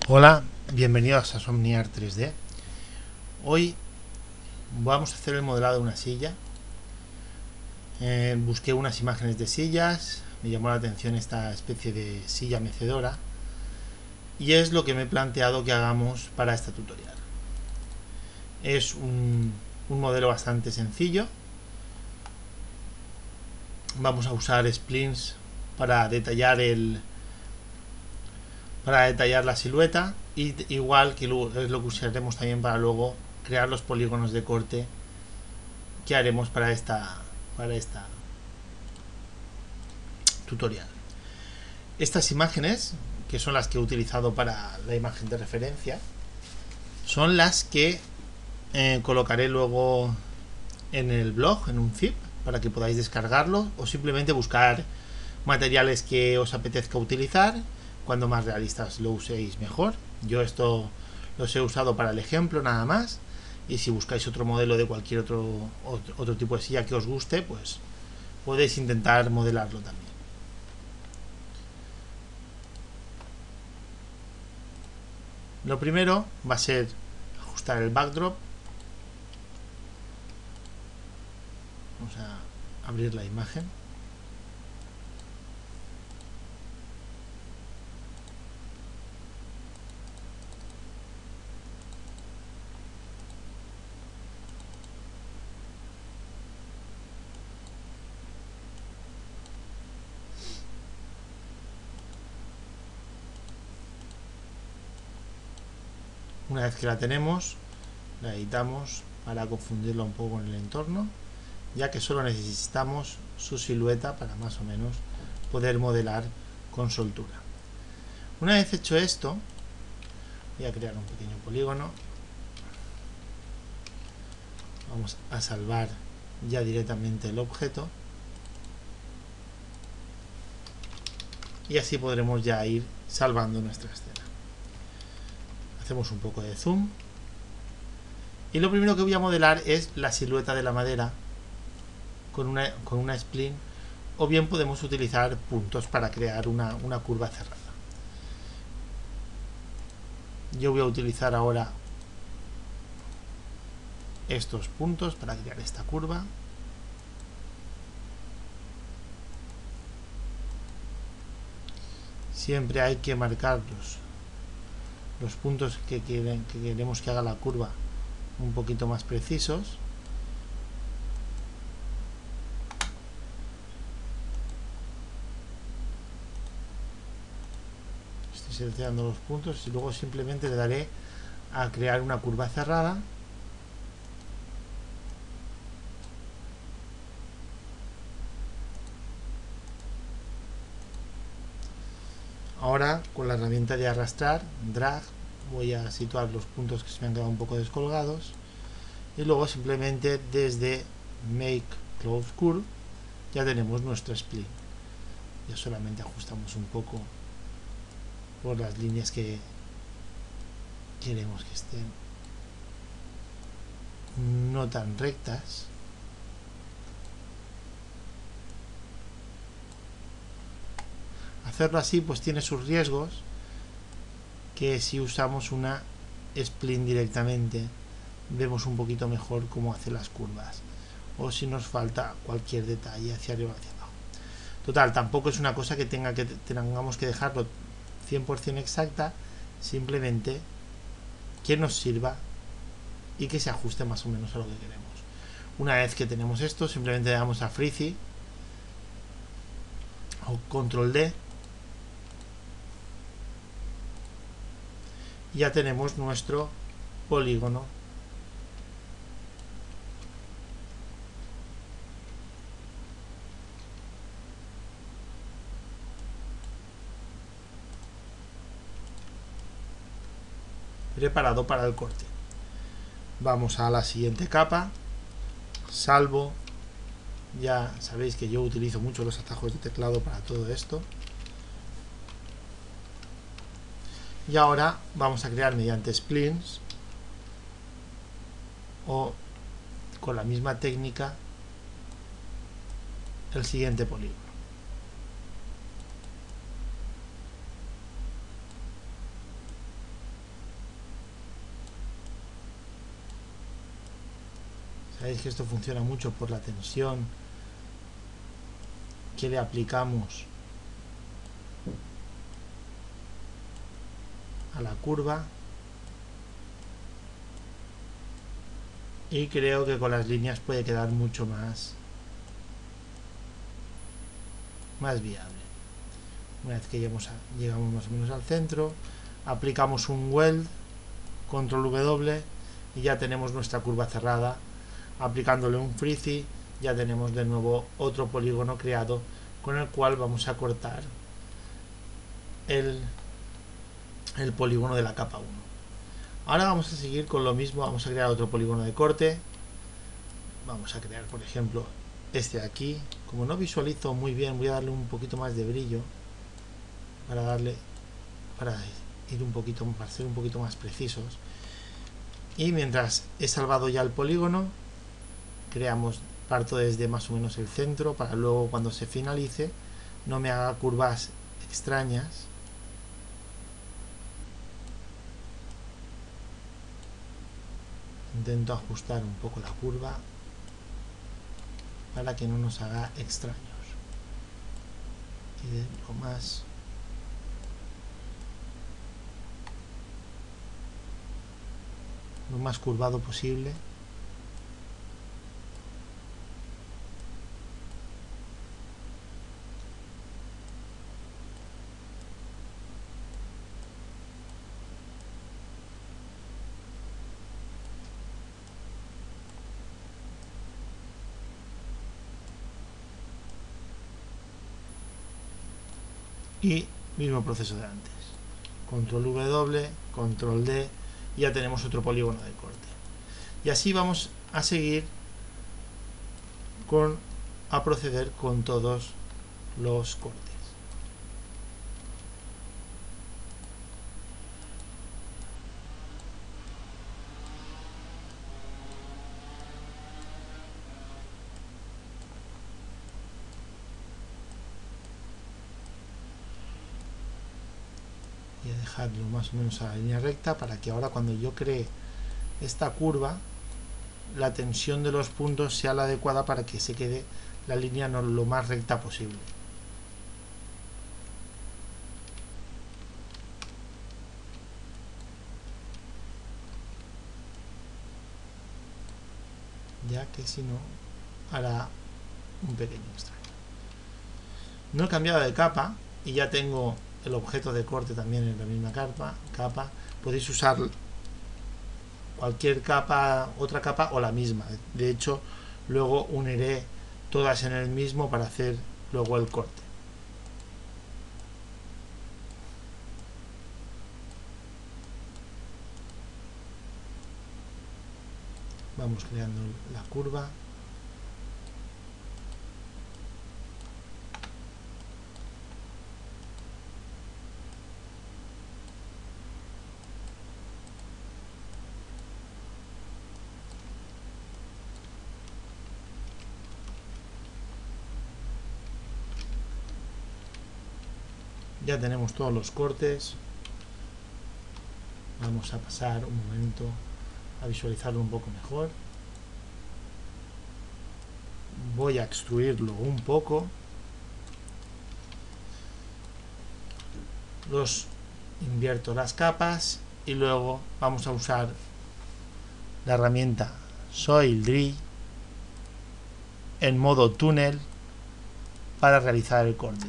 Hola, bienvenidos a Somniar 3D. Hoy vamos a hacer el modelado de una silla. Busqué unas imágenes de sillas, me llamó la atención esta especie de silla mecedora y es lo que me he planteado que hagamos para esta tutorial. Es un modelo bastante sencillo. Vamos a usar splines para detallar la silueta, y igual que es lo que usaremos también para luego crear los polígonos de corte que haremos para esta tutorial. Estas imágenes, que son las que he utilizado para la imagen de referencia, son las que colocaré luego en el blog, en un zip, para que podáis descargarlo o simplemente buscar materiales que os apetezca utilizar. Cuando más realistas lo uséis, mejor. Yo esto los he usado para el ejemplo nada más, y si buscáis otro modelo de cualquier otro tipo de silla que os guste, pues podéis intentar modelarlo también. Lo primero va a ser ajustar el backdrop. Vamos a abrir la imagen. Una vez que la tenemos, la editamos para confundirla un poco con el entorno, ya que solo necesitamos su silueta para más o menos poder modelar con soltura. Una vez hecho esto, voy a crear un pequeño polígono. Vamos a salvar ya directamente el objeto y así podremos ya ir salvando nuestra escena. Hacemos un poco de zoom y lo primero que voy a modelar es la silueta de la madera con una spline, o bien podemos utilizar puntos para crear una curva cerrada. Yo voy a utilizar ahora estos puntos para crear esta curva. Siempre hay que marcar los puntos que queremos que haga la curva un poquito más precisos. Estoy seleccionando los puntos y luego simplemente le daré a crear una curva cerrada. Ahora, con la herramienta de arrastrar, drag, voy a situar los puntos que se me han quedado un poco descolgados y luego simplemente desde Make Close Curve ya tenemos nuestro spline. Ya solamente ajustamos un poco por las líneas que queremos que estén no tan rectas. Hacerlo así pues tiene sus riesgos, que si usamos una spline directamente vemos un poquito mejor cómo hace las curvas, o si nos falta cualquier detalle hacia arriba o hacia abajo. Total, tampoco es una cosa que tengamos que dejarlo 100% exacta, simplemente que nos sirva y que se ajuste más o menos a lo que queremos. Una vez que tenemos esto, simplemente le damos a Freezy o Control D y ya tenemos nuestro polígono preparado para el corte. Vamos a la siguiente capa, salvo. Ya sabéis que yo utilizo mucho los atajos de teclado para todo esto. Y ahora vamos a crear mediante splines o con la misma técnica el siguiente polígono. . Sabéis que esto funciona mucho por la tensión que le aplicamos a la curva, y creo que con las líneas puede quedar mucho más viable. Una vez que llegamos más o menos al centro, aplicamos un weld, control W, y ya tenemos nuestra curva cerrada. Aplicándole un freeze, ya tenemos de nuevo otro polígono creado, con el cual vamos a cortar el polígono de la capa 1. Ahora vamos a seguir con lo mismo, vamos a crear otro polígono de corte. Vamos a crear, por ejemplo, este de aquí. Como no visualizo muy bien, voy a darle un poquito más de brillo para ir un poquito, para ser un poquito más precisos. Y mientras he salvado ya el polígono, parto desde más o menos el centro, para luego cuando se finalice no me haga curvas extrañas. Intento ajustar un poco la curva para que no nos haga extraños, y de lo más curvado posible. Y mismo proceso de antes, control W, control D, y ya tenemos otro polígono de corte. Y así vamos a seguir a proceder con todos los cortes. Y a dejarlo más o menos a la línea recta, para que ahora cuando yo cree esta curva, la tensión de los puntos sea la adecuada para que se quede la línea lo más recta posible. Ya que si no hará un pequeño extraño. No he cambiado de capa y ya tengo el objeto de corte también en la misma capa. Podéis usar cualquier capa, otra capa o la misma. De hecho, luego uniré todas en el mismo para hacer luego el corte. Vamos creando la curva. Ya tenemos todos los cortes. Vamos a pasar un momento a visualizarlo un poco mejor. Voy a extruirlo un poco. Invierto las capas y luego vamos a usar la herramienta Soil Drill en modo túnel para realizar el corte.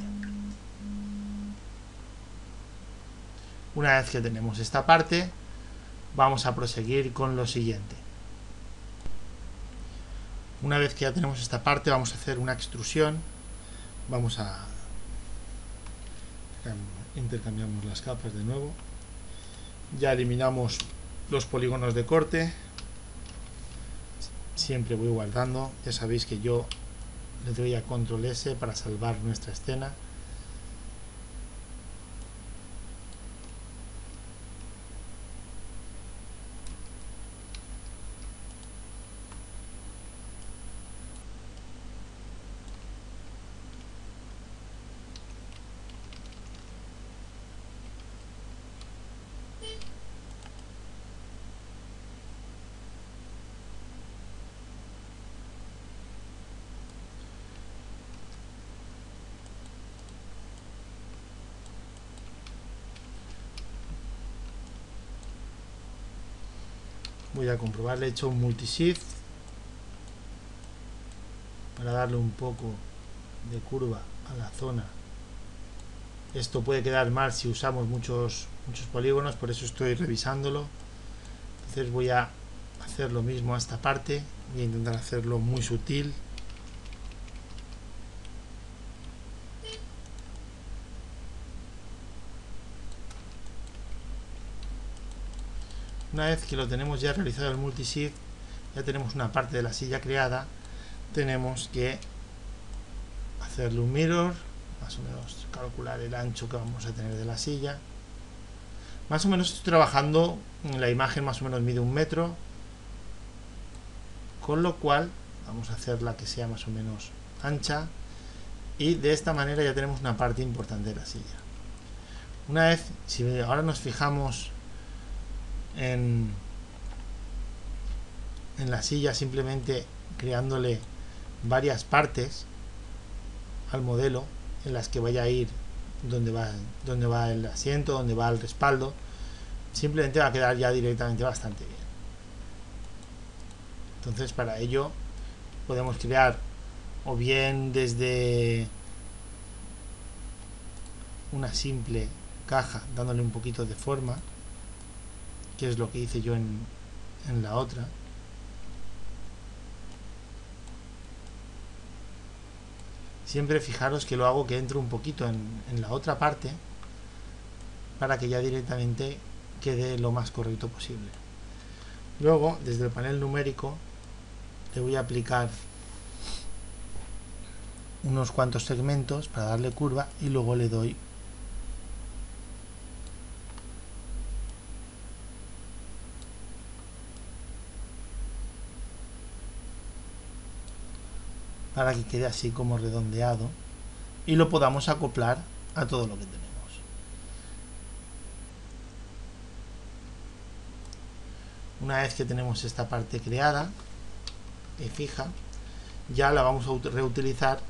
Una vez que tenemos esta parte, vamos a proseguir con lo siguiente. Una vez que ya tenemos esta parte, vamos a hacer una extrusión. Intercambiamos las capas de nuevo. Ya eliminamos los polígonos de corte. Siempre voy guardando. Ya sabéis que yo le doy a control S para salvar nuestra escena. Voy a comprobar, le he hecho un multishift para darle un poco de curva a la zona. Esto puede quedar mal si usamos muchos polígonos, por eso estoy revisándolo. Entonces voy a hacer lo mismo a esta parte, voy a intentar hacerlo muy sutil. Una vez que lo tenemos ya realizado el multishift, ya tenemos una parte de la silla creada. Tenemos que hacerle un mirror, más o menos calcular el ancho que vamos a tener de la silla. Más o menos estoy trabajando, la imagen más o menos mide 1 metro, con lo cual vamos a hacerla que sea más o menos ancha, y de esta manera ya tenemos una parte importante de la silla. Una vez, si ahora nos fijamos en la silla, simplemente creándole varias partes al modelo en las que vaya a ir donde va el asiento, donde va el respaldo, simplemente va a quedar ya directamente bastante bien. Entonces, para ello podemos crear o bien desde una simple caja dándole un poquito de forma, que es lo que hice yo en la otra. Siempre fijaros que lo hago que entre un poquito en la otra parte para que ya directamente quede lo más correcto posible. Luego, desde el panel numérico, le voy a aplicar unos cuantos segmentos para darle curva y luego le doy para que quede así como redondeado y lo podamos acoplar a todo lo que tenemos. Una vez que tenemos esta parte creada y fija, ya la vamos a reutilizar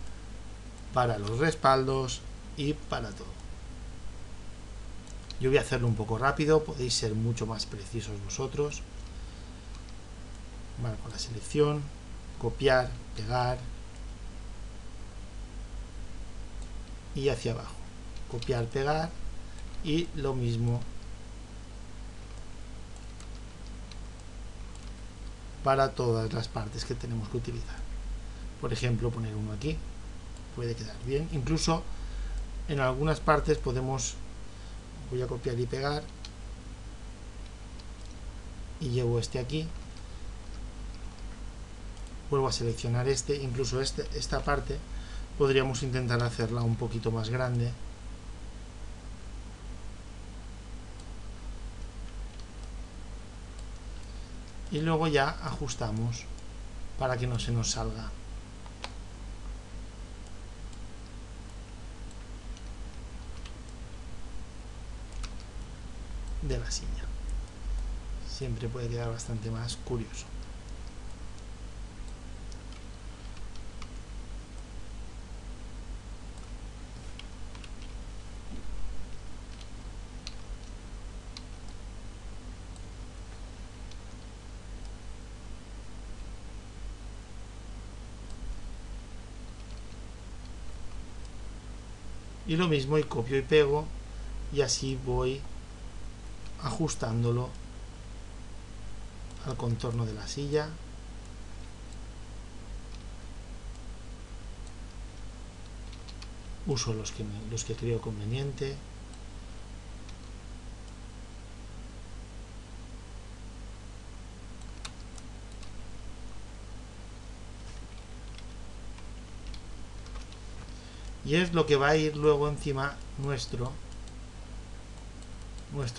para los respaldos y para todo. Yo voy a hacerlo un poco rápido, podéis ser mucho más precisos vosotros. Marco la selección, copiar, pegar y hacia abajo, copiar, pegar, y lo mismo para todas las partes que tenemos que utilizar. Por ejemplo, poner uno aquí puede quedar bien. Incluso en algunas partes podemos, voy a copiar y pegar y llevo este aquí, vuelvo a seleccionar este, incluso esta parte podríamos intentar hacerla un poquito más grande. Y luego ya ajustamos para que no se nos salga de la silla. Siempre puede quedar bastante más curioso. Y lo mismo, y copio y pego, y así voy ajustándolo al contorno de la silla. Uso los que creo conveniente. Y es lo que va a ir luego encima nuestro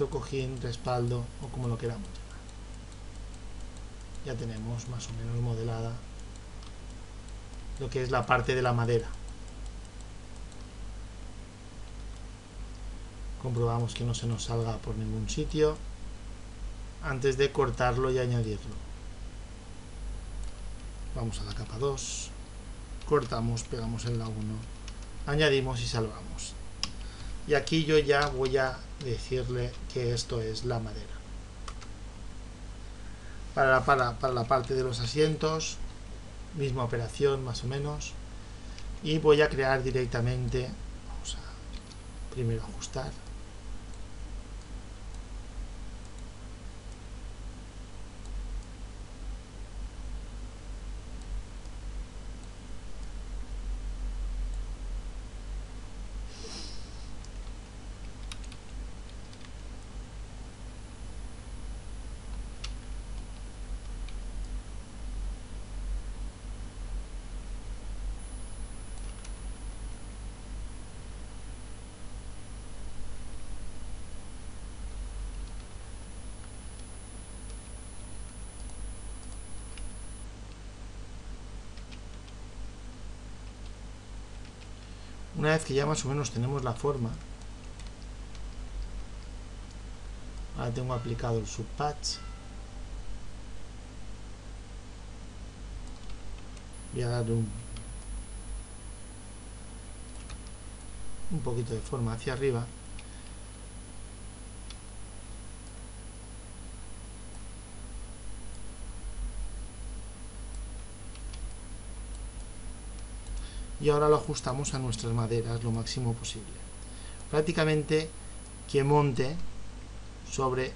cojín, respaldo o como lo queramos llamar. Ya tenemos más o menos modelada lo que es la parte de la madera. Comprobamos que no se nos salga por ningún sitio antes de cortarlo y añadirlo. Vamos a la capa 2, cortamos, pegamos en la 1, añadimos y salvamos. Y aquí yo ya voy a decirle que esto es la madera. para la parte de los asientos, misma operación más o menos, y voy a crear directamente, vamos a primero ajustar, una vez que ya más o menos tenemos la forma. Ahora tengo aplicado el subpatch. Voy a darle un poquito de forma hacia arriba. Y ahora lo ajustamos a nuestras maderas lo máximo posible. Prácticamente que monte sobre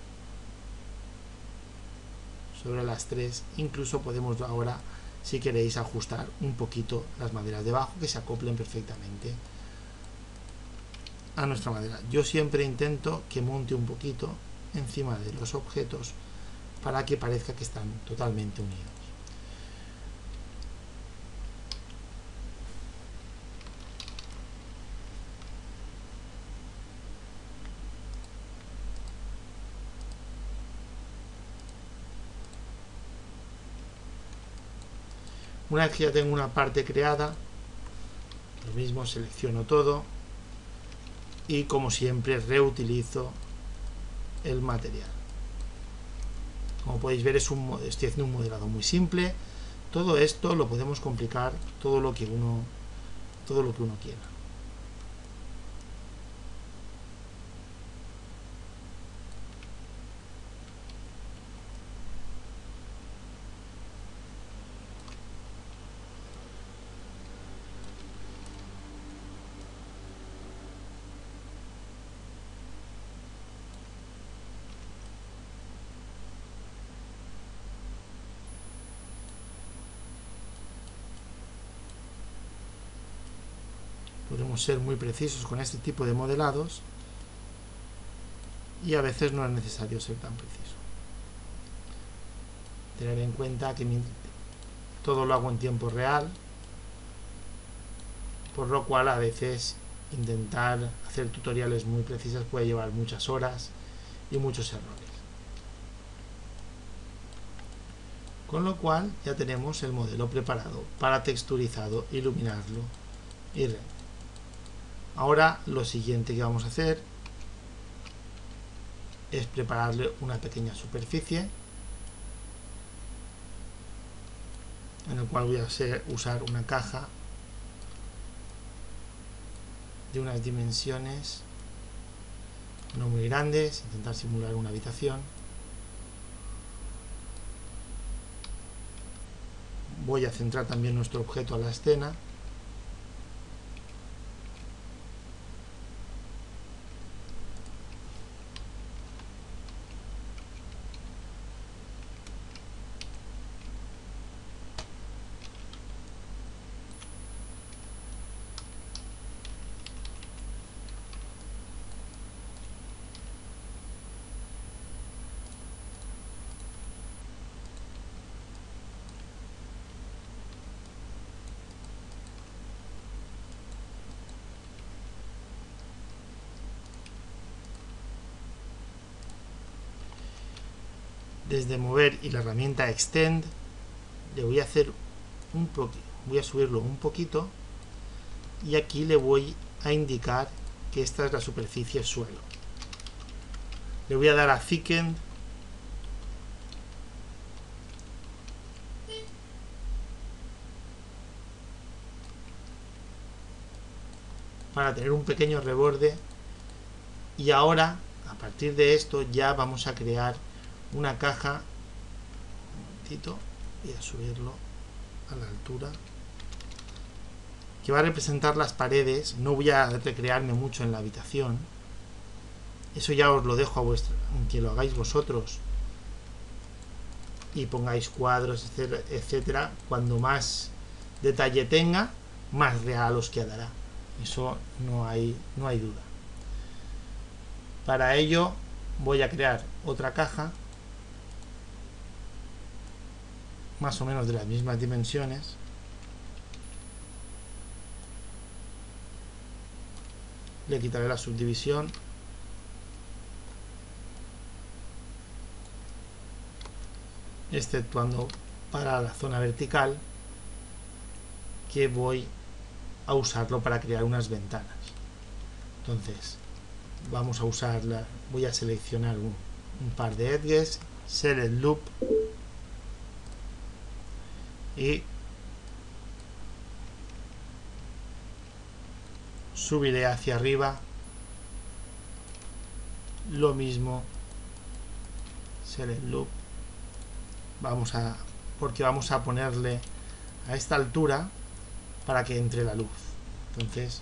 las tres. Incluso podemos ahora, si queréis, ajustar un poquito las maderas de abajo, que se acoplen perfectamente a nuestra madera. Yo siempre intento que monte un poquito encima de los objetos para que parezca que están totalmente unidos. Una vez que ya tengo una parte creada, lo mismo, selecciono todo y, como siempre, reutilizo el material. Como podéis ver, estoy haciendo un modelado muy simple. Todo esto lo podemos complicar todo lo que uno quiera. Podemos ser muy precisos con este tipo de modelados y a veces no es necesario ser tan preciso. Tener en cuenta que todo lo hago en tiempo real, por lo cual a veces intentar hacer tutoriales muy precisos puede llevar muchas horas y muchos errores. Con lo cual ya tenemos el modelo preparado para texturizado, iluminarlo y render. Ahora lo siguiente que vamos a hacer es prepararle una pequeña superficie, en el cual voy a usar una caja de unas dimensiones no muy grandes, intentar simular una habitación. Voy a centrar también nuestro objeto a la escena. Desde mover y la herramienta extend le voy a hacer voy a subirlo un poquito y aquí le voy a indicar que esta es la superficie suelo. Le voy a dar a thicken para tener un pequeño reborde, y ahora a partir de esto ya vamos a crear una caja momentito, voy a subirlo a la altura que va a representar las paredes. No voy a recrearme mucho en la habitación, eso ya os lo dejo a vuestra, que lo hagáis vosotros y pongáis cuadros, etcétera, etcétera. Cuando más detalle tenga, más real os quedará, eso no hay duda. Para ello voy a crear otra caja más o menos de las mismas dimensiones, le quitaré la subdivisión, exceptuando para la zona vertical, que voy a usarlo para crear unas ventanas. Entonces vamos a usarla, voy a seleccionar un par de edges, select loop, y subiré hacia arriba lo mismo, select loop, porque vamos a ponerle a esta altura para que entre la luz. Entonces,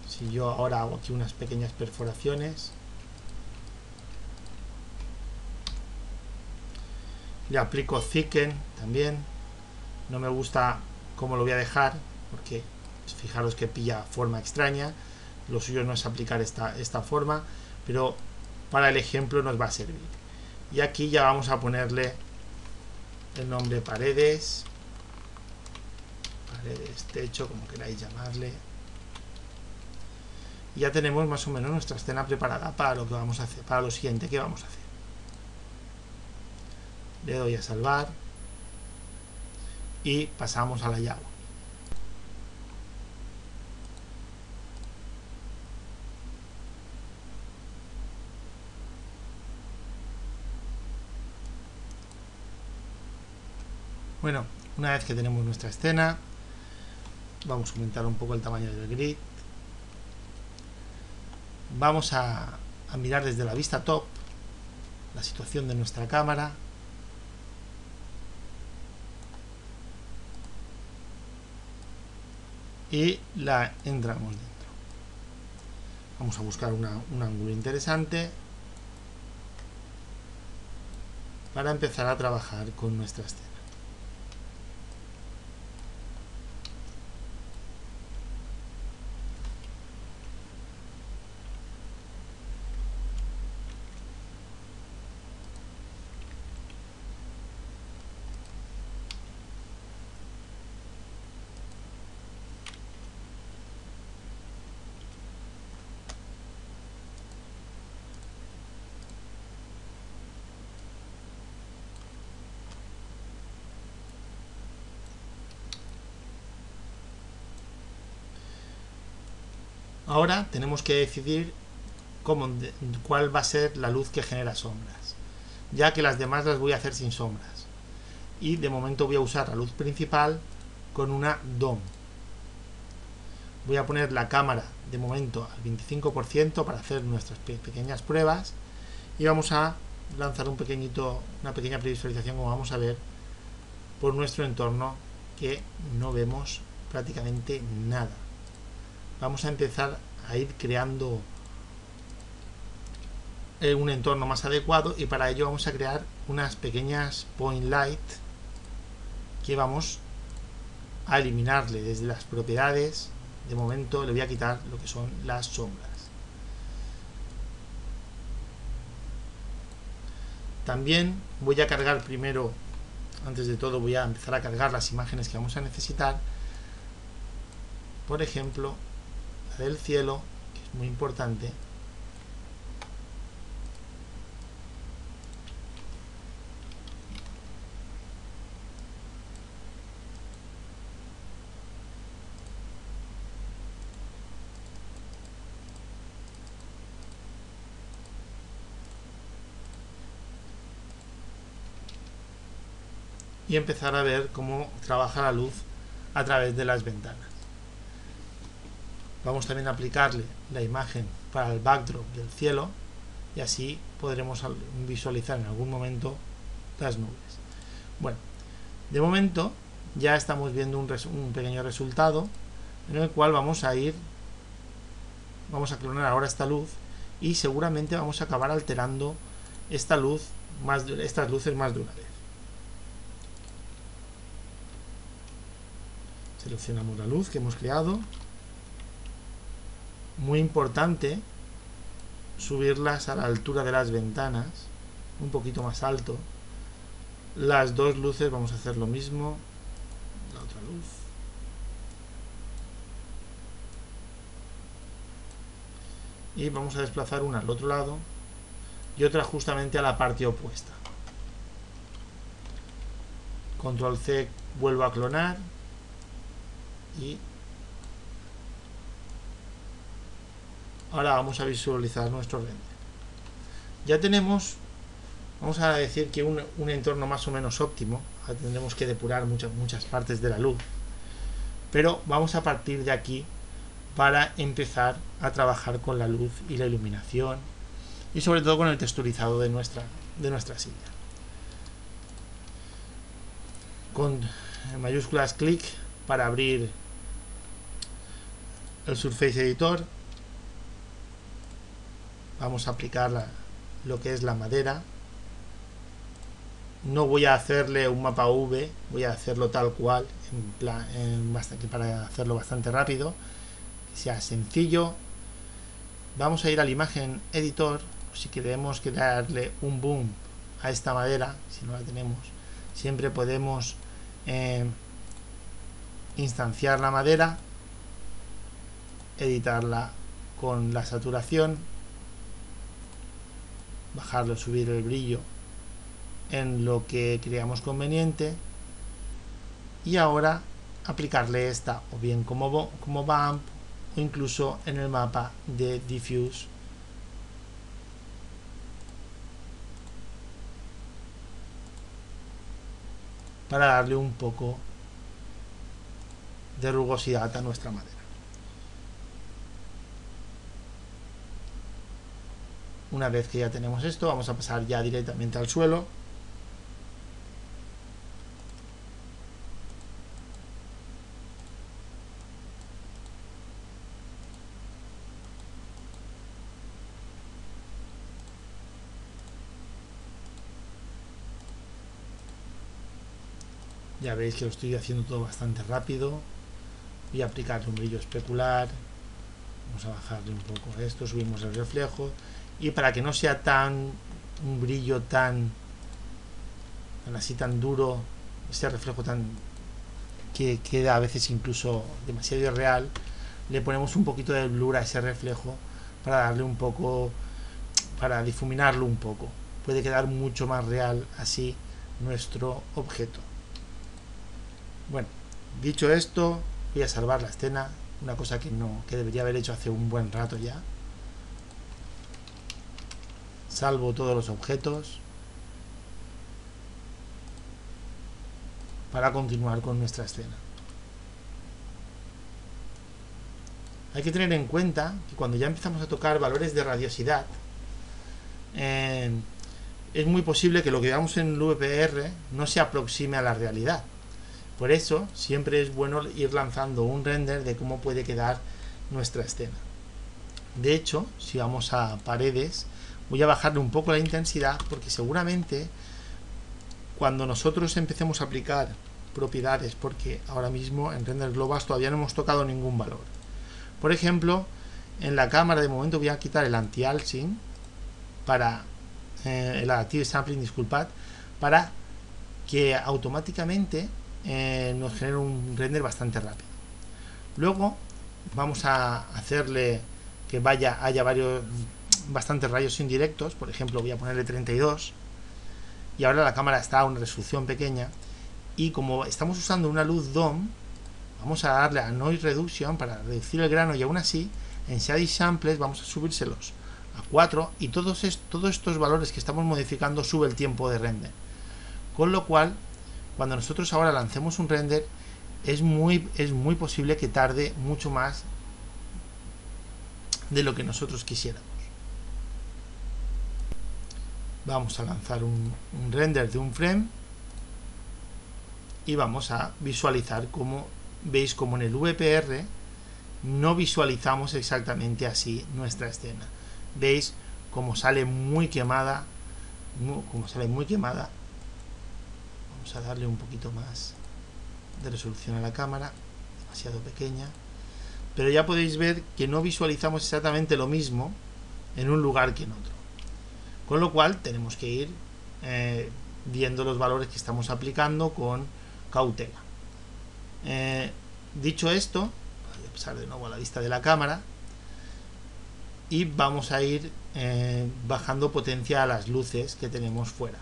si yo ahora hago aquí unas pequeñas perforaciones, le aplico thicken también, no me gusta cómo lo voy a dejar porque fijaros que pilla forma extraña, lo suyo no es aplicar esta forma, pero para el ejemplo nos va a servir. Y aquí ya vamos a ponerle el nombre paredes, techo, como queráis llamarle. Y ya tenemos más o menos nuestra escena preparada para lo que vamos a hacer, para lo siguiente que vamos a hacer. Le doy a salvar y pasamos a la llave. Bueno, una vez que tenemos nuestra escena, vamos a aumentar un poco el tamaño del grid. Vamos a mirar desde la vista top la situación de nuestra cámara. Y la entramos dentro. Vamos a buscar un ángulo interesante para empezar a trabajar con nuestra escena. Ahora tenemos que decidir cuál va a ser la luz que genera sombras, ya que las demás las voy a hacer sin sombras. Y de momento voy a usar la luz principal con una DOM. Voy a poner la cámara de momento al 25% para hacer nuestras pequeñas pruebas y vamos a lanzar una pequeña previsualización, como vamos a ver, por nuestro entorno, que no vemos prácticamente nada. Vamos a empezar a ir creando un entorno más adecuado y para ello vamos a crear unas pequeñas point light que vamos a eliminarle desde las propiedades. De momento le voy a quitar lo que son las sombras. También voy a cargar primero, antes de todo voy a empezar a cargar las imágenes que vamos a necesitar. Por ejemplo, la del cielo, que es muy importante. Y empezar a ver cómo trabaja la luz a través de las ventanas. Vamos también a aplicarle la imagen para el backdrop del cielo y así podremos visualizar en algún momento las nubes. Bueno, de momento ya estamos viendo un pequeño resultado en el cual vamos a clonar ahora esta luz y seguramente vamos a acabar alterando estas luces más de una vez. Seleccionamos la luz que hemos creado. Muy importante subirlas a la altura de las ventanas, un poquito más alto. Las dos luces vamos a hacer lo mismo. La otra luz. Y vamos a desplazar una al otro lado y otra justamente a la parte opuesta. Control C, vuelvo a clonar y ahora vamos a visualizar nuestro render. Ya tenemos, vamos a decir que un entorno más o menos óptimo. Ahora tendremos que depurar muchas partes de la luz, pero vamos a partir de aquí para empezar a trabajar con la luz y la iluminación y sobre todo con el texturizado de nuestra silla. Con mayúsculas clic para abrir el Surface Editor. Vamos a aplicar lo que es la madera. No voy a hacerle un mapa V, voy a hacerlo tal cual, para hacerlo bastante rápido, que sea sencillo. Vamos a ir al imagen editor. Si queremos darle un boom a esta madera, si no la tenemos, siempre podemos instanciar la madera, editarla con la saturación, bajarlo, subir el brillo en lo que creamos conveniente y ahora aplicarle esta o bien como bump o incluso en el mapa de diffuse para darle un poco de rugosidad a nuestra madera. Una vez que ya tenemos esto, vamos a pasar ya directamente al suelo. Ya veis que lo estoy haciendo todo bastante rápido. Voy a aplicarle un brillo especular. Vamos a bajarle un poco esto, subimos el reflejo. Y para que no sea un brillo tan así tan duro, ese reflejo que queda a veces incluso demasiado irreal, le ponemos un poquito de blur a ese reflejo para darle un poco, para difuminarlo un poco. Puede quedar mucho más real así nuestro objeto. Bueno, dicho esto, voy a salvar la escena, una cosa que debería haber hecho hace un buen rato ya. Salvo todos los objetos para continuar con nuestra escena. Hay que tener en cuenta que cuando ya empezamos a tocar valores de radiosidad, es muy posible que lo que veamos en el VPR no se aproxime a la realidad. Por eso siempre es bueno ir lanzando un render de cómo puede quedar nuestra escena. De hecho, si vamos a paredes, voy a bajarle un poco la intensidad porque seguramente cuando nosotros empecemos a aplicar propiedades, porque ahora mismo en Render Globals todavía no hemos tocado ningún valor. Por ejemplo, en la cámara de momento voy a quitar el anti-aliasing para el adaptive sampling, disculpad, para que automáticamente nos genere un render bastante rápido. Luego vamos a hacerle que haya bastantes rayos indirectos. Por ejemplo, voy a ponerle 32 y ahora la cámara está a una resolución pequeña y como estamos usando una luz DOM, vamos a darle a Noise Reduction para reducir el grano y aún así en Shady Samples vamos a subírselos a 4 y todos estos valores que estamos modificando sube el tiempo de render, con lo cual cuando nosotros ahora lancemos un render es muy posible que tarde mucho más de lo que nosotros quisiéramos. Vamos a lanzar un render de un frame y vamos a visualizar cómo veis como en el VPR no visualizamos exactamente así nuestra escena. Veis cómo sale muy quemada, vamos a darle un poquito más de resolución a la cámara, demasiado pequeña, pero ya podéis ver que no visualizamos exactamente lo mismo en un lugar que en otro, con lo cual tenemos que ir viendo los valores que estamos aplicando con cautela. Dicho esto, voy a pasar de nuevo a la vista de la cámara y vamos a ir bajando potencia a las luces que tenemos fuera.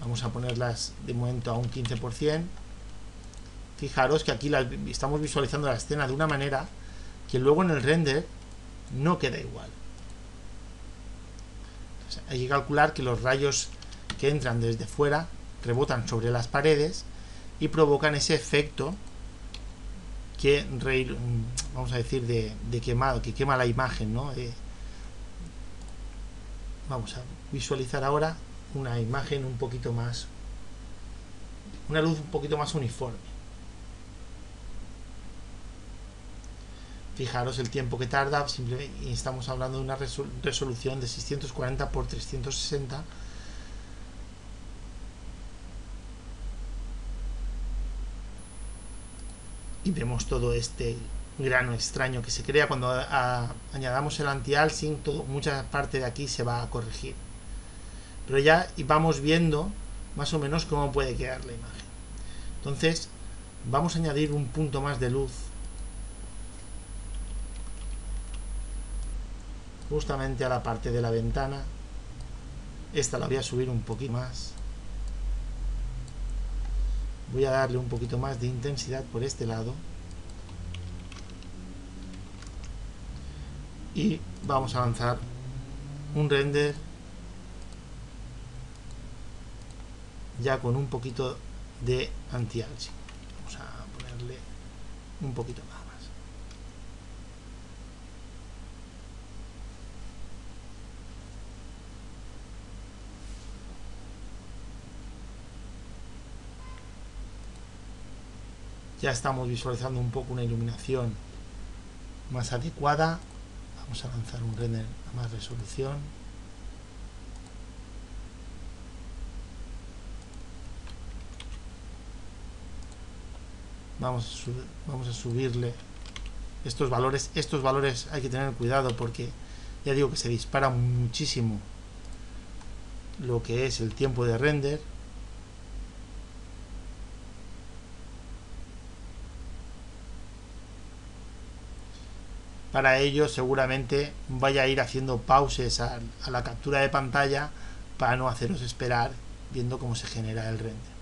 Vamos a ponerlas de momento a un 15%. Fijaros que aquí estamos visualizando la escena de una manera que luego en el render no queda igual. Entonces, hay que calcular que los rayos que entran desde fuera rebotan sobre las paredes y provocan ese efecto que, vamos a decir, de quemado, que quema la imagen, ¿no? Vamos a visualizar ahora una imagen un poquito más, una luz un poquito más uniforme. Fijaros el tiempo que tarda, simplemente estamos hablando de una resolución de 640 por 360. Y vemos todo este grano extraño que se crea cuando añadamos el anti-aliasing. Mucha parte de aquí se va a corregir, pero ya vamos viendo más o menos cómo puede quedar la imagen. Entonces vamos a añadir un punto más de luz justamente a la parte de la ventana. Esta la voy a subir un poquito más. Voy a darle un poquito más de intensidad por este lado. Y vamos a lanzar un render ya con un poquito de anti-aliasing. Vamos a ponerle un poquito más. Ya estamos visualizando un poco una iluminación más adecuada. Vamos a lanzar un render a más resolución. Vamos a subirle estos valores. Estos valores hay que tener cuidado porque ya digo que se dispara muchísimo lo que es el tiempo de render. Para ello seguramente vaya a ir haciendo pauses a la captura de pantalla para no haceros esperar viendo cómo se genera el render.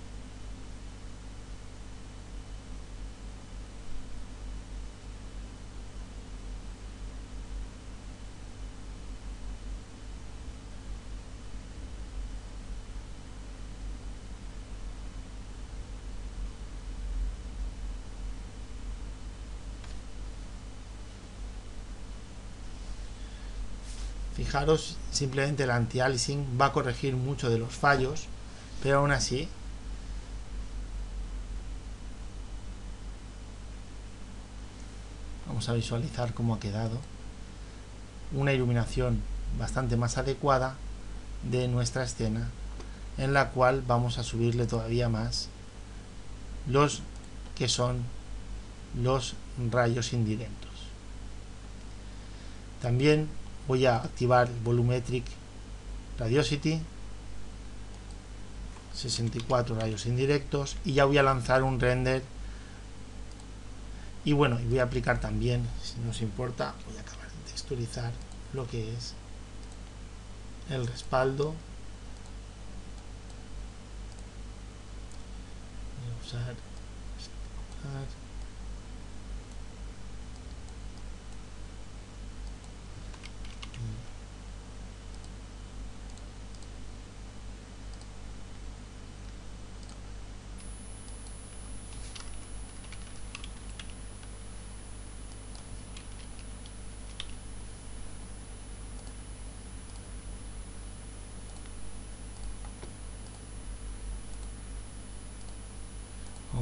Fijaros, simplemente el anti-aliasing va a corregir mucho de los fallos, pero aún así vamos a visualizar cómo ha quedado una iluminación bastante más adecuada de nuestra escena, en la cual vamos a subirle todavía más los que son los rayos indirectos. También voy a activar Volumetric Radiosity, 64 rayos indirectos, y ya voy a lanzar un render. Y bueno, y voy a aplicar también, si no os importa, voy a acabar de texturizar lo que es el respaldo. Voy a usar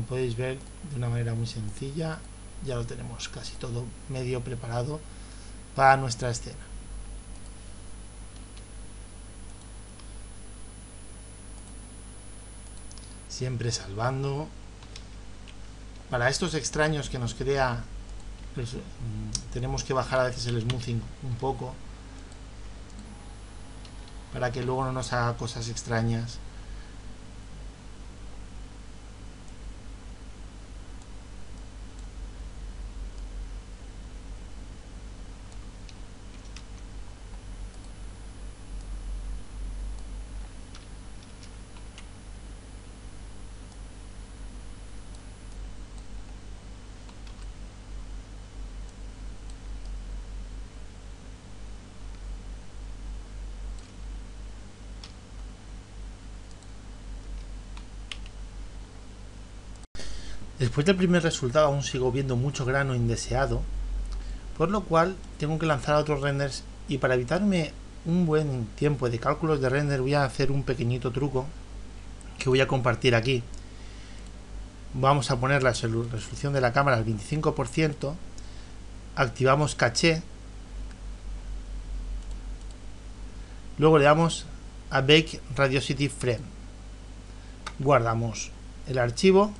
como podéis ver, de una manera muy sencilla ya lo tenemos casi todo medio preparado para nuestra escena. Siempre salvando. Para estos extraños que nos crea, pues, tenemos que bajar a veces el smoothing un poco para que luego no nos haga cosas extrañas. Después del primer resultado aún sigo viendo mucho grano indeseado, por lo cual tengo que lanzar otros renders, y para evitarme un buen tiempo de cálculos de render voy a hacer un pequeñito truco que voy a compartir aquí. Vamos a poner la resolución de la cámara al 25%, activamos caché, luego le damos a Bake Radiosity Frame, guardamos el archivo.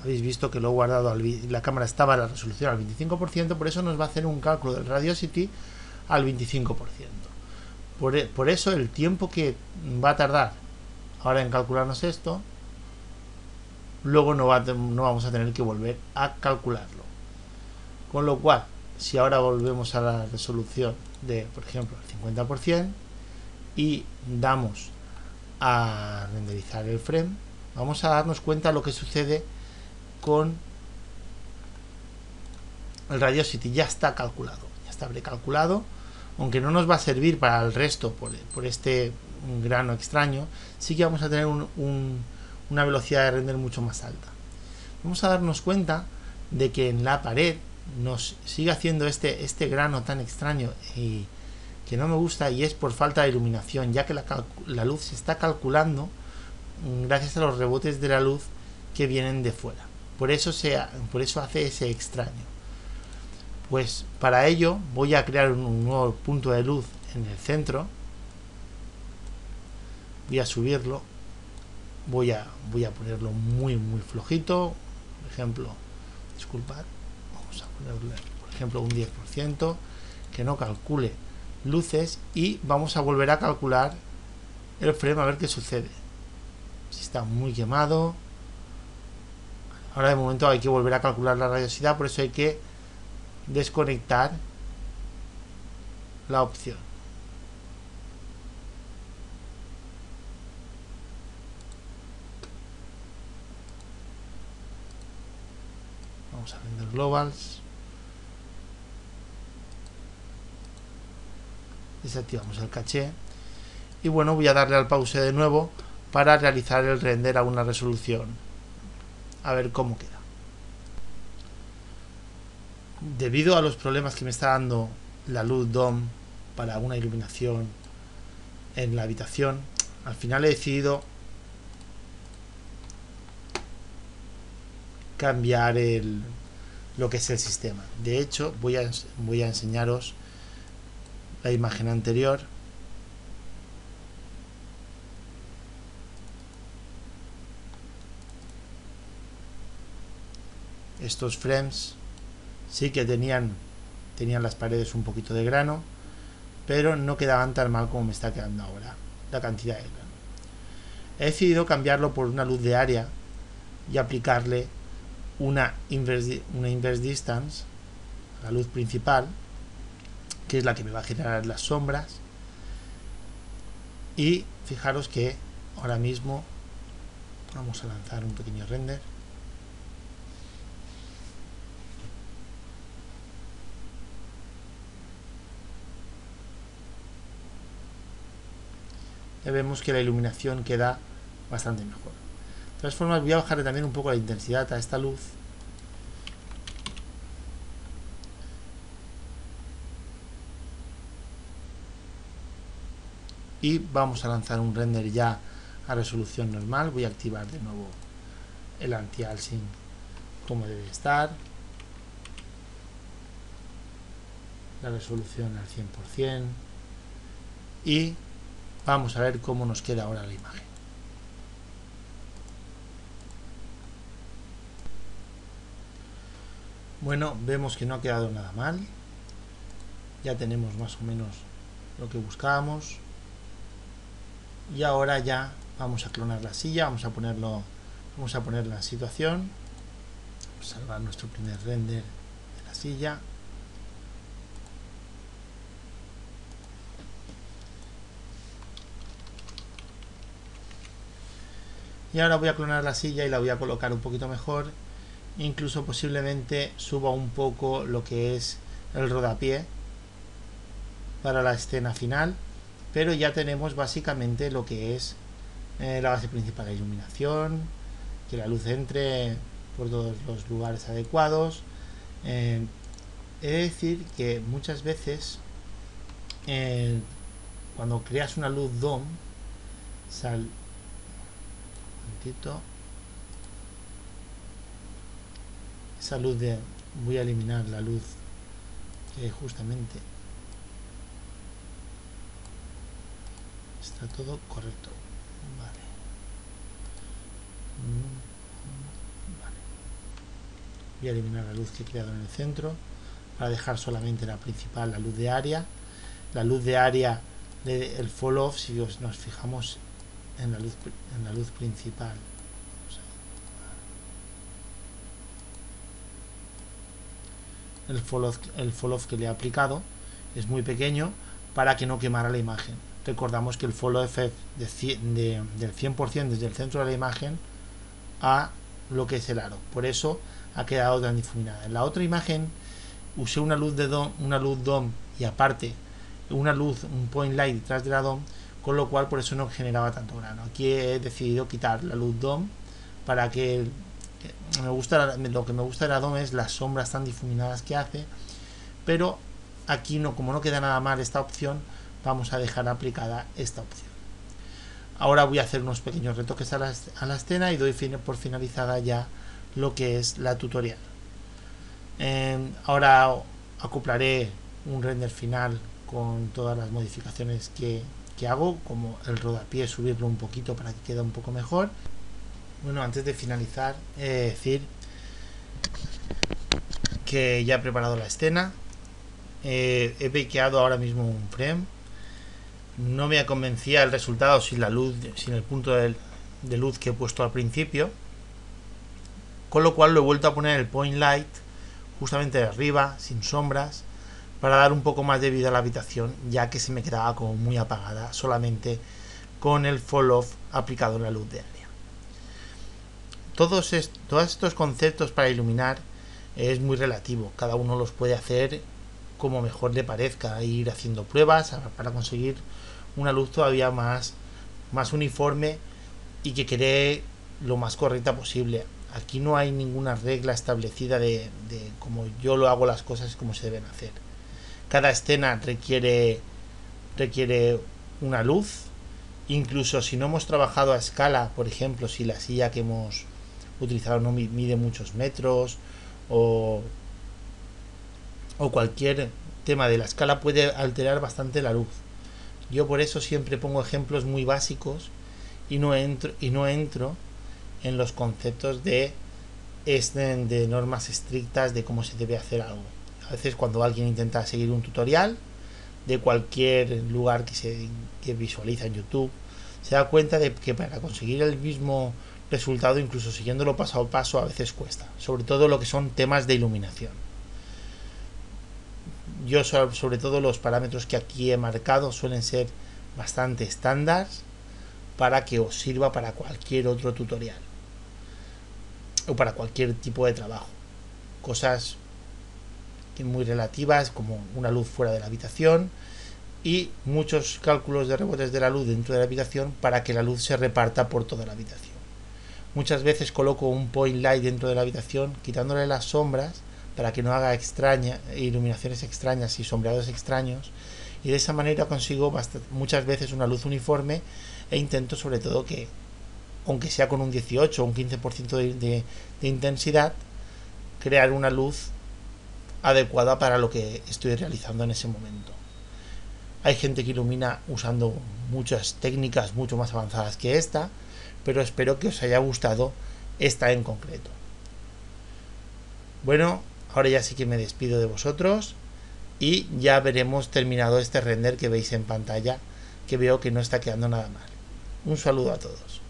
Habéis visto que lo he guardado, la cámara estaba a la resolución al 25%, por eso nos va a hacer un cálculo del Radiosity al 25%. Por eso el tiempo que va a tardar ahora en calcularnos esto, luego no vamos a tener que volver a calcularlo. Con lo cual, si ahora volvemos a la resolución de, por ejemplo, el 50% y damos a renderizar el frame, vamos a darnos cuenta de lo que sucede con el Radiosity. Ya está calculado, ya está precalculado, aunque no nos va a servir para el resto por este grano extraño. Sí que vamos a tener una velocidad de render mucho más alta. Vamos a darnos cuenta de que en la pared nos sigue haciendo este grano tan extraño y que no me gusta, y es por falta de iluminación, ya que la luz se está calculando gracias a los rebotes de la luz que vienen de fuera. Por eso hace ese extraño. Pues para ello voy a crear un nuevo punto de luz en el centro. Voy a subirlo. Voy a ponerlo muy flojito. Por ejemplo, disculpad, vamos a ponerle, por ejemplo, un 10%, que no calcule luces, y vamos a volver a calcular el frame a ver qué sucede. Si está muy quemado. Ahora de momento hay que volver a calcular la radiosidad, por eso hay que desconectar la opción. Vamos a render globals. Desactivamos el caché. Y bueno, voy a darle al pause de nuevo para realizar el render a una resolución. A ver cómo queda. Debido a los problemas que me está dando la luz DOM para una iluminación en la habitación, al final he decidido cambiar lo que es el sistema. De hecho, voy a enseñaros la imagen anterior. Estos frames sí que tenían las paredes un poquito de grano, pero no quedaban tan mal como me está quedando ahora la cantidad de grano. He decidido cambiarlo por una luz de área y aplicarle una inverse distance a la luz principal, que es la que me va a generar las sombras. Y fijaros que ahora mismo vamos a lanzar un pequeño render. Ya vemos que la iluminación queda bastante mejor. De todas formas, voy a bajarle también un poco la intensidad a esta luz. Y vamos a lanzar un render ya a resolución normal. Voy a activar de nuevo el anti-aliasing como debe estar, la resolución al 100%, y vamos a ver cómo nos queda ahora la imagen. Bueno, vemos que no ha quedado nada mal, ya tenemos más o menos lo que buscábamos, y ahora ya vamos a clonar la silla, vamos a ponerla en situación, vamos a salvar nuestro primer render de la silla. Y ahora voy a clonar la silla y la voy a colocar un poquito mejor, incluso posiblemente suba un poco lo que es el rodapié para la escena final, pero ya tenemos básicamente lo que es la base principal de iluminación, que la luz entre por todos los lugares adecuados. He de decir que muchas veces cuando creas una luz DOM, esa luz de, voy a eliminar la luz que justamente está todo correcto. Vale. Voy a eliminar la luz que he creado en el centro para dejar solamente la principal, la luz de área. La luz de área, el fall off, si nos fijamos en la luz principal, el fall off que le he aplicado es muy pequeño para que no quemara la imagen. Recordamos que el fall off es del 100% desde el centro de la imagen a lo que es el aro, por eso ha quedado tan difuminada. En la otra imagen usé una luz DOM y aparte un point light detrás de la DOM, con lo cual por eso no generaba tanto grano. Aquí he decidido quitar la luz DOM para que lo que me gusta de la DOM es las sombras tan difuminadas que hace, pero aquí no, como no queda nada mal esta opción, vamos a dejar aplicada esta opción. Ahora voy a hacer unos pequeños retoques a la escena y doy por finalizada ya lo que es la tutorial. Ahora acoplaré un render final con todas las modificaciones que hago, como el rodapié, subirlo un poquito para que quede un poco mejor. Bueno, antes de finalizar, decir que ya he preparado la escena, he bakeado ahora mismo un frame. No me convencía el resultado sin el punto de luz que he puesto al principio, con lo cual lo he vuelto a poner el point light justamente de arriba, sin sombras, para dar un poco más de vida a la habitación, ya que se me quedaba como muy apagada solamente con el fall off aplicado en la luz de área. Todos estos conceptos para iluminar es muy relativo, cada uno los puede hacer como mejor le parezca, ir haciendo pruebas para conseguir una luz todavía más uniforme y que quede lo más correcta posible. Aquí no hay ninguna regla establecida de cómo yo lo hago las cosas, como se deben hacer. Cada escena requiere una luz, incluso si no hemos trabajado a escala, por ejemplo, si la silla que hemos utilizado no mide muchos metros o cualquier tema de la escala, puede alterar bastante la luz. Yo por eso siempre pongo ejemplos muy básicos y no entro en los conceptos de normas estrictas de cómo se debe hacer algo. A veces cuando alguien intenta seguir un tutorial de cualquier lugar que visualiza en YouTube, se da cuenta de que para conseguir el mismo resultado, incluso siguiéndolo paso a paso, a veces cuesta, sobre todo lo que son temas de iluminación. Yo sobre todo los parámetros que aquí he marcado suelen ser bastante estándar para que os sirva para cualquier otro tutorial o para cualquier tipo de trabajo. Cosas muy relativas como una luz fuera de la habitación y muchos cálculos de rebotes de la luz dentro de la habitación para que la luz se reparta por toda la habitación. Muchas veces coloco un point light dentro de la habitación quitándole las sombras para que no haga iluminaciones extrañas y sombreados extraños, y de esa manera consigo muchas veces una luz uniforme, e intento sobre todo que aunque sea con un 18 o un 15% de intensidad, crear una luz adecuada para lo que estoy realizando en ese momento. Hay gente que ilumina usando muchas técnicas mucho más avanzadas que esta, pero espero que os haya gustado esta en concreto. Bueno, ahora ya sí que me despido de vosotros y ya veremos terminado este render que veis en pantalla, que veo que no está quedando nada mal. Un saludo a todos.